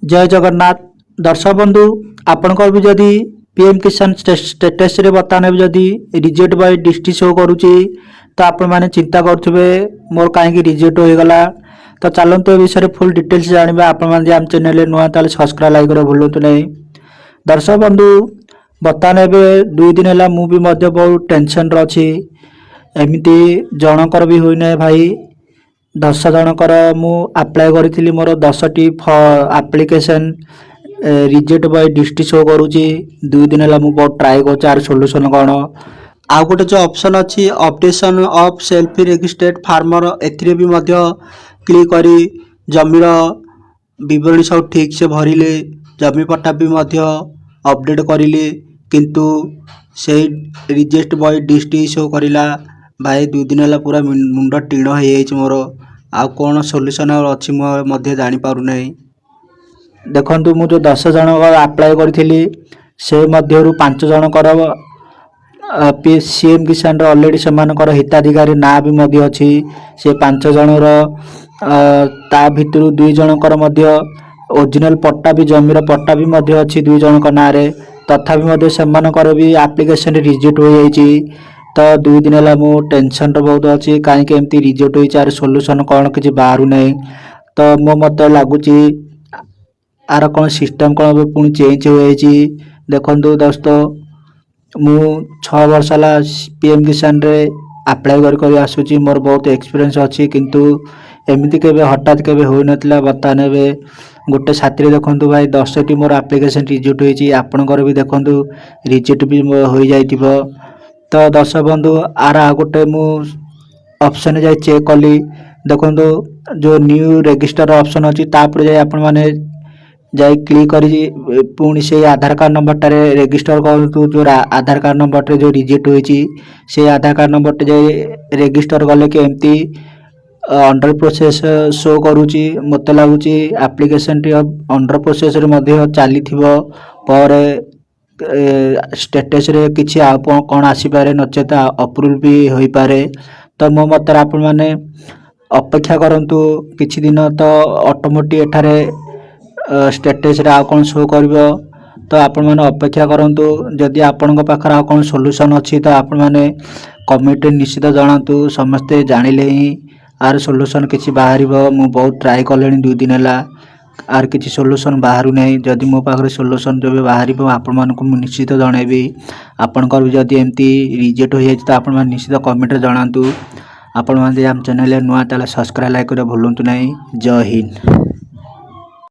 जय जगन्नाथ। दर्शक बंधु आपणकर भी जदि पीएम किसान स्टेटस रे बर्तमान भी जदि रिजेक्ट बाय डिस्ट्रिक्ट शो करुच्ची तो आपण मैंने चिंता करुवे मोर कहीं रिजेक्ट हो गला। तो चलते ए विषय फुल डिटेल्स जाना आपण मैंने आम चैनल नुआ ताले सब्सक्राइब लाइक कर भूलु नहीं। दर्शक बंधु बर्तमान एवं 2 दिन है मुझे बहुत टेंशन अच्छी एमती जनकर भी होना भाई 10 जनकर मु अप्लाई करी मोर 10टी application reject by district show करुच्ची 2 दिन है मुझे बहुत ट्राए कर सोल्यूशन कौन आउ गोटे जो ऑप्शन अच्छी updation of self registered farmer एथिरे भी मध्य क्लिक करी जमीर विवरणी सब ठीक से भरिले जमी पट्टा भी मध्य अपडेट करिले किंतु से रिजेक्ट बाय डिस्ट्रिक्ट शो करिला। भाई 2 दिन है पूरा मुंड टीण हो मोर आउ कौन सोल्यूशन अच्छी मध्य जानी पारु नहीं। देखंतु मु जो 10 जन अप्लाई करी से मध्यरु 5 जनकर सीएम किसान ऑलरेडी से हिताधिकारी ना भी मध्य अच्छी से 5 जनर ता भितर 2 जनकर मध्य ओरिजिनल पट्टा भी जमीर पट्टा भी मध्य अच्छी 2 जनक ना रे तथापि मध्य सेमानकर भी एप्लिकेशन रिजेक्ट हो जाइए। तो 2 दिन है मु टेंशन बहुत अच्छी कहीं एमती रिजेक्ट हो सोल्यूशन कौन किसी बाहर नहीं। तो मो मत लगुच आर कौन सिस्टम कौन पुणी चेंज हो देखु दोस्त मु 6 वर्ष है पीएम किसान रे अप्लाई कर आसूची मोर बहुत एक्सपीरियंस अच्छी किंतु एमती के हठात के हो नाला बर्तमान ए गोटे साथी देखु भाई 10टी मोर आप्लिकेसन रिजेक्ट होती आपणकर भी देखु रिजेक्ट भी हो जाइथिबो। तो दर्शक बंधु आर गोटे मु ऑप्शन जाए चेक कली देखो जो न्यू रजिस्टर ऑप्शन अच्छी तापर जाए आपण माने जाए क्लिक करी पुणी से आधार कार्ड नंबर टारे रजिस्टर करूँ जो आधार कार्ड नंबर टे जो रिजेक्ट होती से आधार कार्ड नंबर टे जाए रजिस्टर कले कि एमती अंडर प्रोसेस शो करुच्ची मत लगुच एप्लिकेशन टी अंडर प्रोसेस चली पर स्टेटस रे किसी कौन आसीपारे नचेत अप्रूवल भी हो पारे। तो मो मत आपण मैंने अपेक्षा करंतु किछि दिन तो ऑटोमेटिक एठारे स्टेटस रे कौन शो कर तो आपण मैंने अपेक्षा करंतु जदि आपण पाखर आ कौन सोल्यूशन अच्छी तो आपण मैंने कमेंट निश्चित जनातु समस्ते जानिले ही आर सोल्यूशन किसी बाहर मु बहुत ट्राए कले 2 दिन है आर किसी सोल्यूशन बाहर नहीं जदि मो पाखे सोल्यूशन जब बाहर आपण निश्चित जनइबी आपणकर भी जदि एमती रिजेक्ट हो जाए तो आपण निश्चित कमेंट जनातु। आपण मैंने आम चैनल नुआ ताले सब्सक्राइब लाइक कर भूलु नहीं। जय हिंद।